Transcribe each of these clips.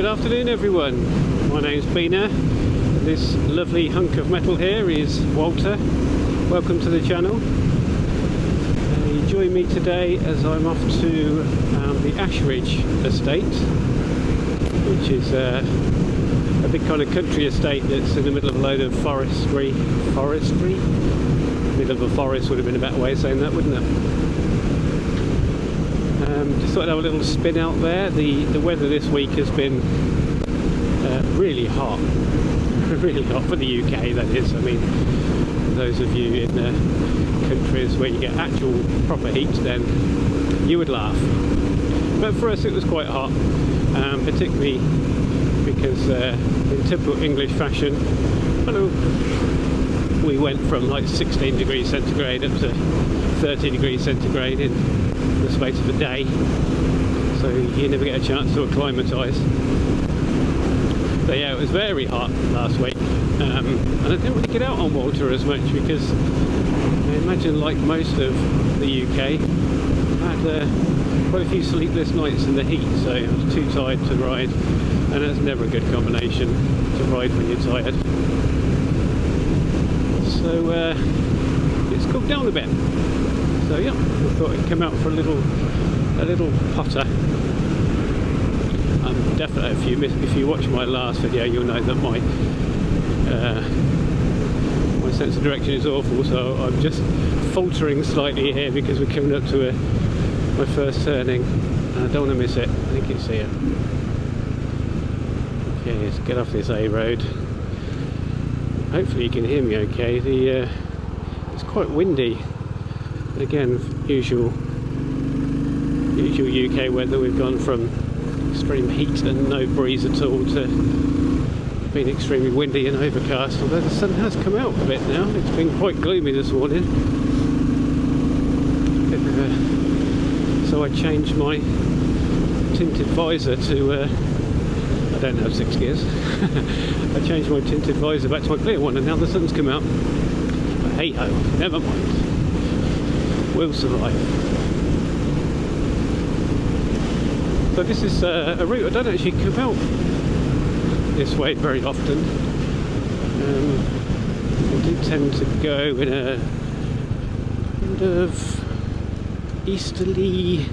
Good afternoon everyone, my name's Beena. This lovely hunk of metal here is Walter. Welcome to the channel. You join me today as I'm off to the Ashridge Estate, which is a big kind of country estate that's in the middle of a load of forestry. Middle of a forest would have been a better way of saying that, wouldn't it? Just thought I'd have a little spin out there. The weather this week has been really hot. Really hot for the UK, that is. I mean, those of you in countries where you get actual proper heat, then you would laugh. But for us it was quite hot, particularly because in typical English fashion, we went from like 16 degrees centigrade up to 30 degrees centigrade in the space of a day, so you never get a chance to acclimatise. So yeah, it was very hot last week, and I didn't really get out on Walter as much because I imagine, like most of the UK, I had quite a few sleepless nights in the heat, so I was too tired to ride, and that's never a good combination to ride when you're tired. So it's cooled down a bit. So yeah, I thought I'd come out for a little potter. Definitely, if you watch my last video, you'll know that my sense of direction is awful. So I'm just faltering slightly here because we're coming up to my first turning, and I don't want to miss it. I think it's here. Okay, let's get off this A road. Hopefully you can hear me okay. It's quite windy. Again, usual UK weather. We've gone from extreme heat and no breeze at all to being extremely windy and overcast, although the sun has come out a bit now. It's been quite gloomy this morning. So I changed my tinted visor to I don't have 6 gears. I changed my tinted visor back to my clear one, and now the sun's come out. But hey ho, never mind. We'll survive. So this is a route I don't actually come out this way very often. I do tend to go in a kind of easterly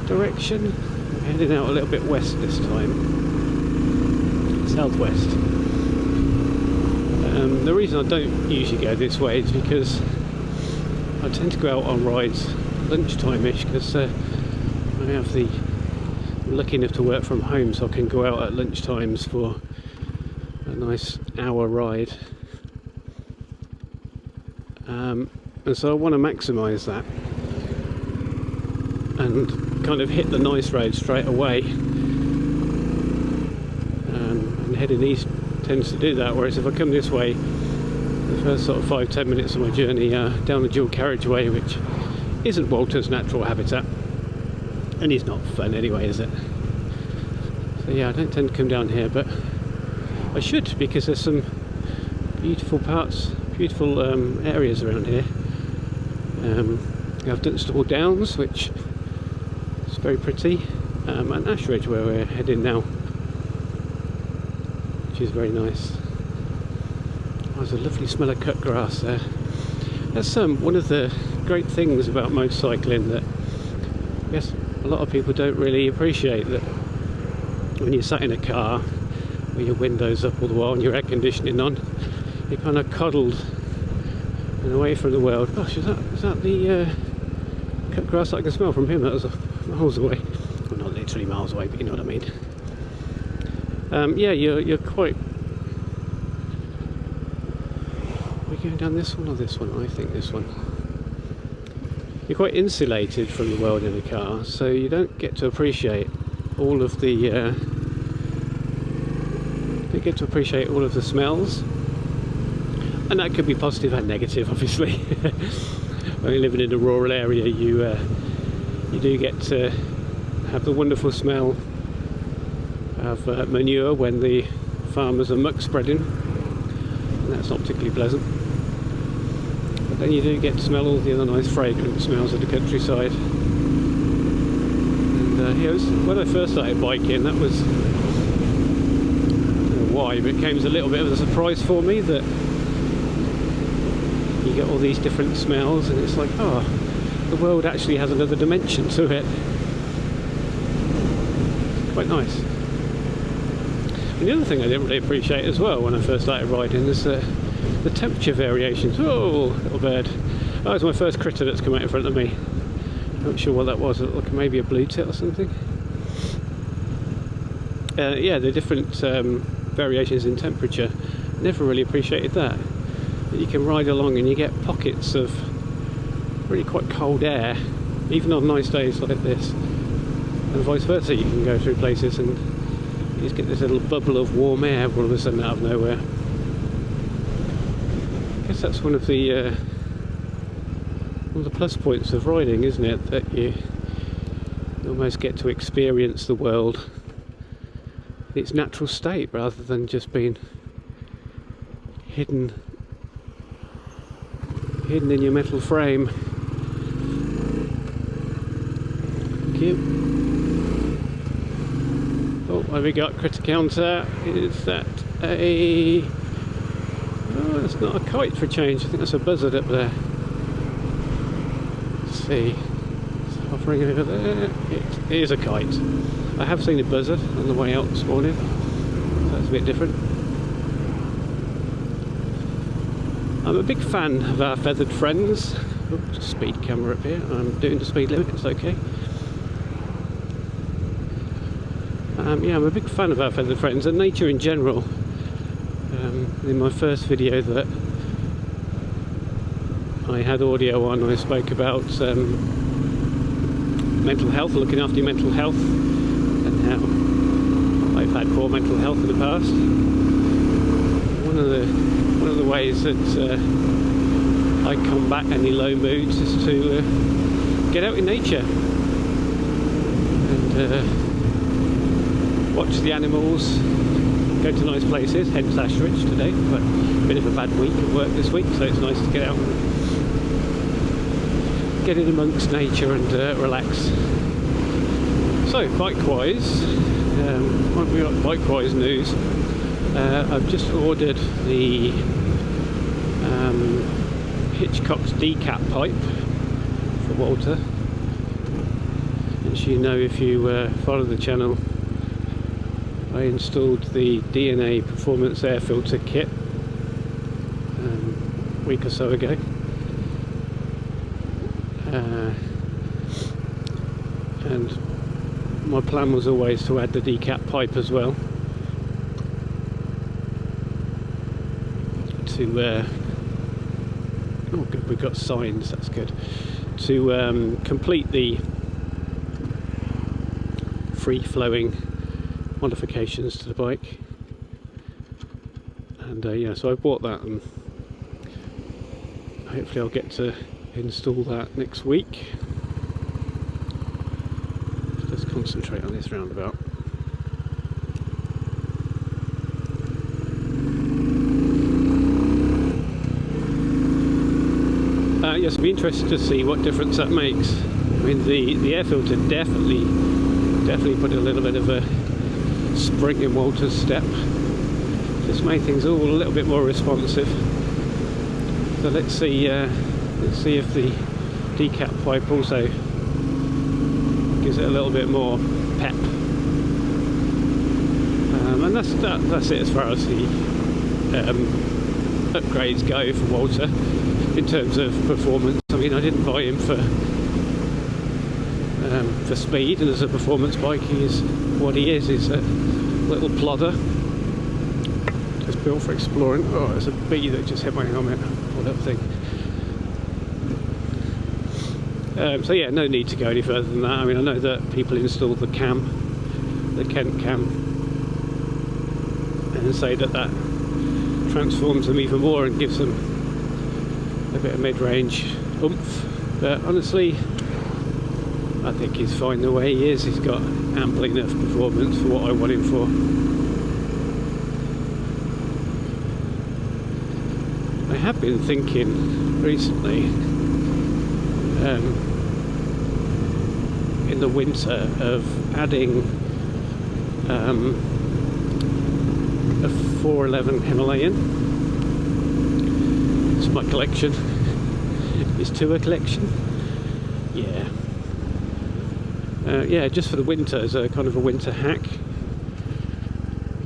direction. I'm heading out a little bit west this time. Southwest. The reason I don't usually go this way is because I tend to go out on rides lunchtime-ish, because I have I'm lucky enough to work from home, so I can go out at lunchtimes for a nice hour ride. And so I want to maximise that and kind of hit the nice road straight away. And heading east tends to do that, whereas if I come this way, the first sort of 5-10 minutes of my journey down the dual carriageway, which isn't Walter's natural habitat, and it's not fun anyway, is it? So yeah, I don't tend to come down here, but I should, because there's some beautiful parts, beautiful areas around here. We have Dunstable Downs, which is very pretty, and Ashridge, where we're heading now, which is very nice. There's a lovely smell of cut grass there. That's one of the great things about motorcycling that I guess a lot of people don't really appreciate, that when you're sat in a car with your windows up all the while and your air conditioning on, you're kind of coddled and away from the world. Gosh, is that the cut grass that I can smell from here? That was miles away. Well, not literally miles away, but you know what I mean. Yeah, you're quite... Going down this one or this one? I think this one. You're quite insulated from the world in a car, so you don't get to appreciate all of the smells, and that could be positive and negative, obviously. When you're living in a rural area, you do get to have the wonderful smell of manure when the farmers are muck spreading, and that's not particularly pleasant. Then you do get to smell all the other nice fragrant smells of the countryside. And yeah, when I first started biking, that was why, but it came as a little bit of a surprise for me that you get all these different smells, and it's like, oh, the world actually has another dimension to it. Quite nice. And the other thing I didn't really appreciate as well when I first started riding is the temperature variations. Oh, little bird. That was my first critter that's come out in front of me. Not sure what that was. It looked like maybe a blue tit or something. Yeah, the different variations in temperature. Never really appreciated that. You can ride along and you get pockets of really quite cold air, even on nice days like this, and vice versa. You can go through places and you just get this little bubble of warm air all of a sudden out of nowhere. I guess that's one of the plus points of riding, isn't it? That you almost get to experience the world in its natural state rather than just being hidden in your metal frame. Thank you. Oh, what have we got? Critter counter. Is that a... Oh, that's not a kite for a change. I think that's a buzzard up there. Let's see. It's hovering over there. It is a kite. I have seen a buzzard on the way out this morning. So that's a bit different. I'm a big fan of our feathered friends. Oops, speed camera up here. I'm doing the speed limit, it's okay. Yeah, I'm a big fan of our feathered friends and nature in general. In my first video that I had audio on, I spoke about mental health, looking after your mental health, and how I've had poor mental health in the past. One of the ways that I combat any low moods is to get out in nature and watch the animals, go to nice places, hence Ashridge today, but a bit of a bad week of work this week, so it's nice to get out and get in amongst nature and relax. So, bike-wise, what have we got bike-wise news? I've just ordered the Hitchcock's decap pipe for Walter. As you know, if you follow the channel, I installed the DNA performance air filter kit a week or so ago. And my plan was always to add the decap pipe as well to oh good, we've got signs, that's good, to complete the free-flowing modifications to the bike. And yeah, so I bought that and hopefully I'll get to install that next week. Let's concentrate on this roundabout. Yes, I'll be interested to see what difference that makes. I mean, the air filter definitely put a little bit of a spring in Walter's step. Just made things all a little bit more responsive. So let's see if the decap pipe also gives it a little bit more pep. And that's it as far as the upgrades go for Walter in terms of performance. I mean, I didn't buy him for speed, and as a performance bike, he is what he is. He's a little plodder, just built for exploring. Oh, there's a bee that just hit my helmet. Poor little thing. So yeah, no need to go any further than that. I mean, I know that people install the cam, the Kent cam, and say that transforms them even more and gives them a bit of mid-range oomph, but honestly I think he's fine the way he is. He's got ample enough performance for what I want him for. I have been thinking recently in the winter of adding a 411 Himalayan. It's my collection. It's to a collection. Yeah. Yeah, just for the winter, as a kind of a winter hack,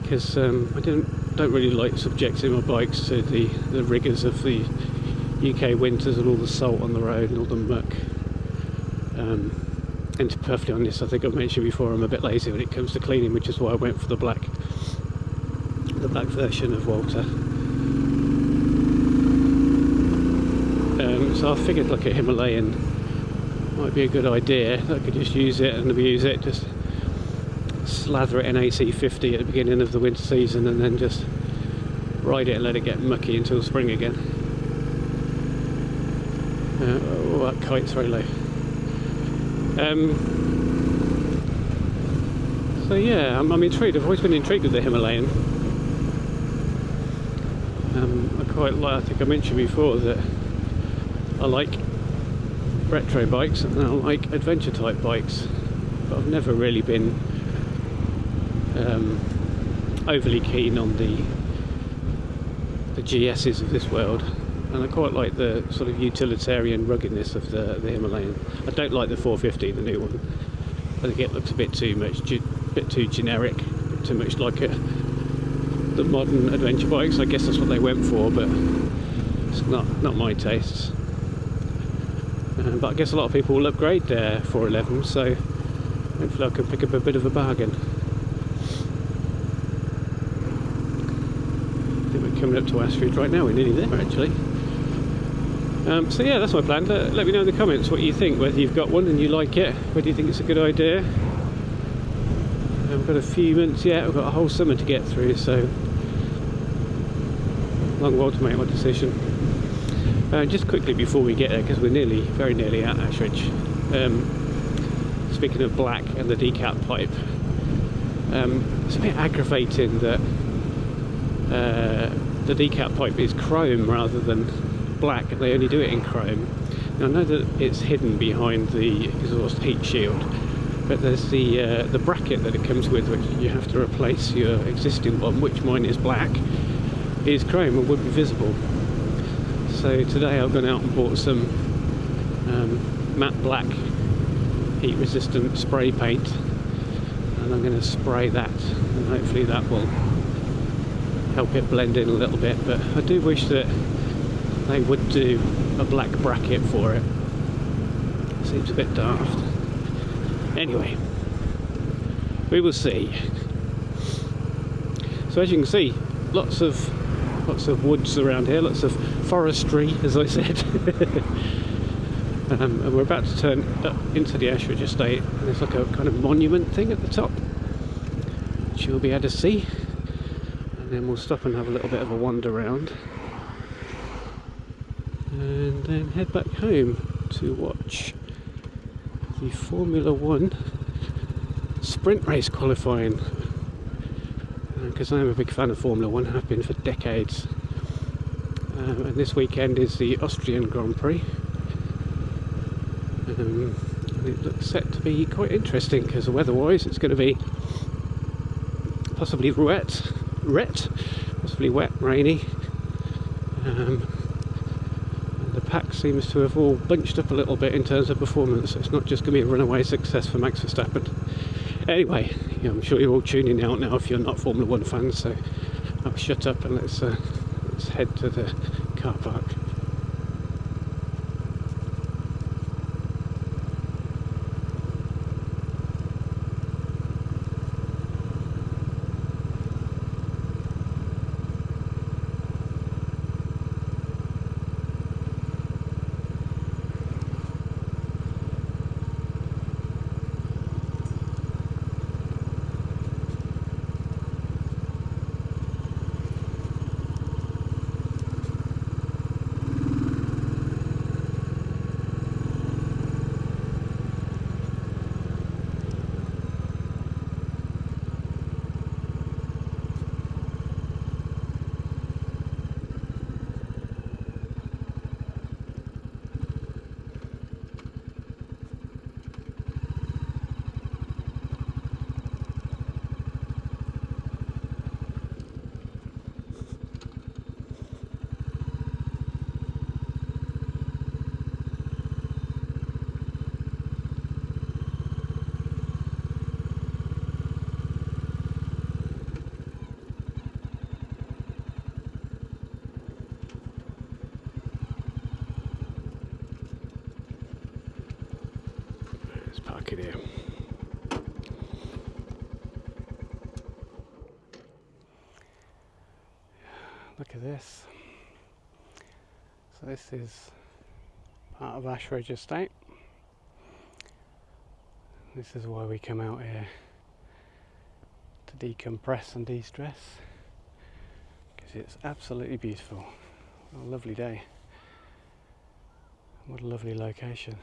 because I don't really like subjecting my bikes to the rigours of the UK winters and all the salt on the road and all the muck. And to be perfectly honest, I think I've mentioned before, I'm a bit lazy when it comes to cleaning, which is why I went for the black version of Walter. So I figured like a Himalayan might be a good idea. I could just use it and abuse it, just slather it in AC50 at the beginning of the winter season and then just ride it and let it get mucky until spring again. Oh, that kite's very low. So yeah, I'm intrigued. I've always been intrigued with the Himalayan. I quite like, I think I mentioned before that I like retro bikes and I like adventure type bikes, but I've never really been overly keen on the GS's of this world, and I quite like the sort of utilitarian ruggedness of the Himalayan. I don't like the 450, the new one. I think it looks a bit too much, bit too generic, a bit too much like the modern adventure bikes. I guess that's what they went for, but it's not my tastes. But I guess a lot of people will upgrade their 411, so hopefully I can pick up a bit of a bargain. I think we're coming up to Ashridge right now. We're nearly there, actually. So yeah, that's my plan. Let me know in the comments what you think, whether you've got one and you like it, whether you think it's a good idea. I've got a few months yet, I've got a whole summer to get through, so long while to make my decision. Just quickly before we get there, because we're very nearly at Ashridge. Speaking of black and the decap pipe, it's a bit aggravating that the decap pipe is chrome rather than black. They only do it in chrome. Now I know that it's hidden behind the exhaust heat shield, but there's the bracket that it comes with, which you have to replace your existing one, which mine is black, is chrome and would be visible. So today I've gone out and bought some matte black heat resistant spray paint, and I'm going to spray that, and hopefully that will help it blend in a little bit. But I do wish that they would do a black bracket for it. Seems a bit daft. Anyway, we will see. So as you can see, lots of woods around here, lots of forestry, as I said. And we're about to turn up into the Ashridge Estate, and there's like a kind of monument thing at the top, which you'll be able to see. And then we'll stop and have a little bit of a wander around, and then head back home to watch the Formula 1 sprint race qualifying, because I'm a big fan of Formula 1, have been for decades. And this weekend is the Austrian Grand Prix, and it looks set to be quite interesting, because weather-wise it's going to be possibly wet, possibly wet, rainy. And the pack seems to have all bunched up a little bit in terms of performance. It's not just going to be a runaway success for Max Verstappen. Anyway, yeah, I'm sure you're all tuning out now if you're not Formula 1 fans, so I'll shut up and let's head to the car park. just park it here. Look at this. So this is part of Ashridge Estate. This is why we come out here, to decompress and de-stress, because it's absolutely beautiful. What a lovely day. What a lovely location.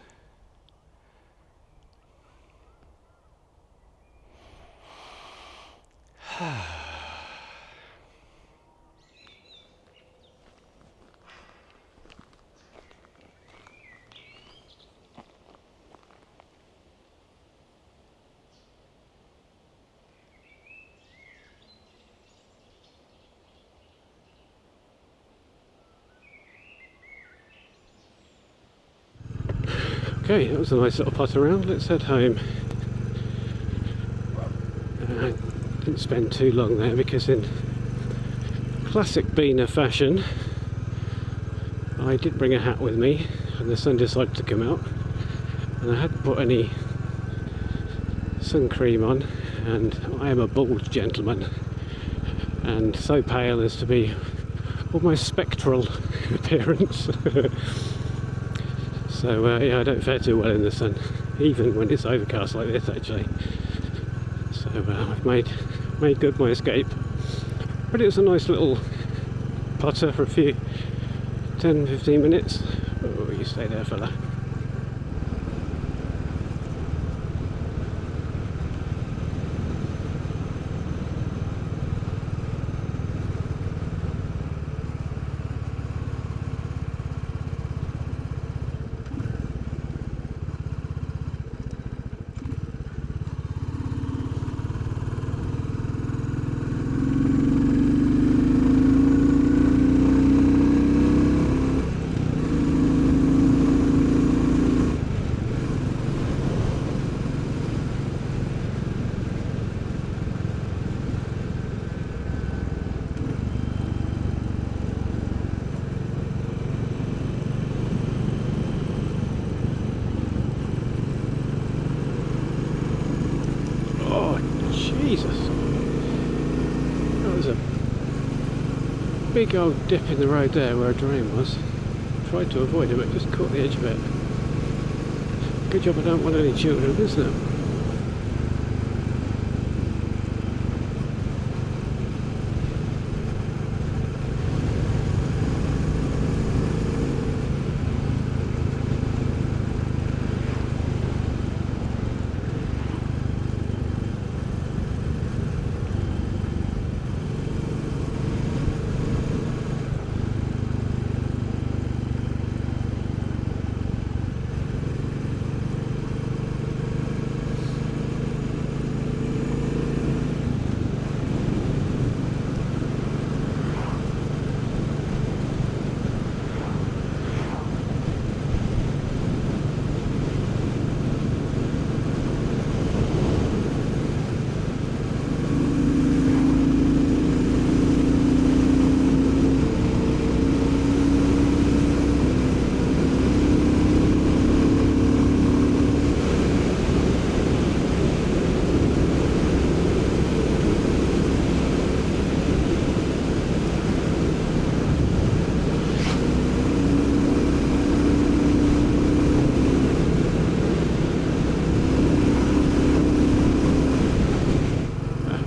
Okay, that was a nice little pot around. Let's head home. Didn't spend too long there because in classic Beena fashion I did bring a hat with me and the sun decided to come out, and I hadn't put any sun cream on, and I am a bald gentleman and so pale as to be almost spectral in appearance. So yeah, I don't fare too well in the sun, even when it's overcast like this actually. So I've made good my escape. But it was a nice little potter for a few 10-15 minutes. Oh, you stay there, fella. Jesus, that was a big old dip in the road there where a drain was. Tried to avoid it, but just caught the edge of it. Good job I don't want any children, isn't it?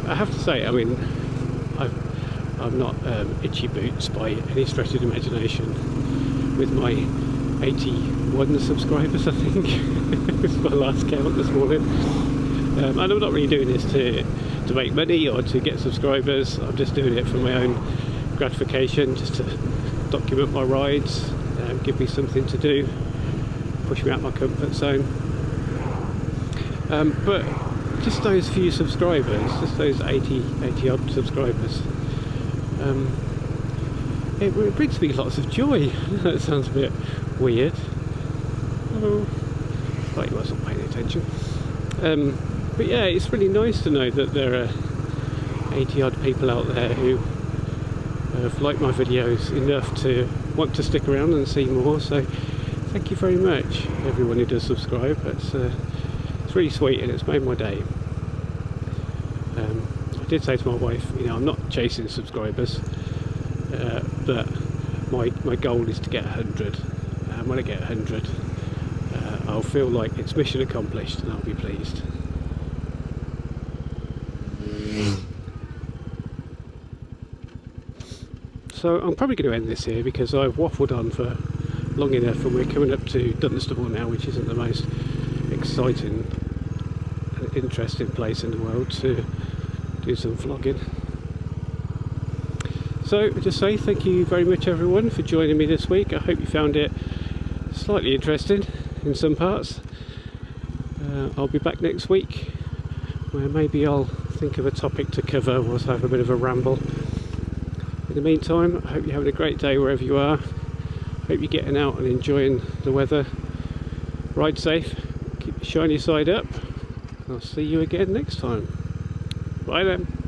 I have to say, I mean, I'm not itchy boots by any stretch of the imagination. With my 81 subscribers, I think, was my last count this morning. And I'm not really doing this to make money or to get subscribers. I'm just doing it for my own gratification, just to document my rides, give me something to do, push me out my comfort zone. But just those few subscribers, just those 80 odd subscribers, it brings me lots of joy. That sounds a bit weird. Oh, thought he wasn't paying attention. But yeah, it's really nice to know that there are 80 odd people out there who have liked my videos enough to want to stick around and see more. So thank you very much, everyone who does subscribe. It's It's really sweet and it's made my day. I did say to my wife, you know, I'm not chasing subscribers, but my goal is to get 100. And when I get 100, I'll feel like it's mission accomplished and I'll be pleased. So I'm probably going to end this here because I've waffled on for long enough and we're coming up to Dunstable now, which isn't the most exciting and interesting place in the world to do some vlogging. So just say thank you very much everyone for joining me this week. I hope you found it slightly interesting in some parts. I'll be back next week where maybe I'll think of a topic to cover whilst I have a bit of a ramble. In the meantime, I hope you're having a great day wherever you are. Hope you're getting out and enjoying the weather. Ride safe, keep the shiny side up. I'll see you again next time. Bye then.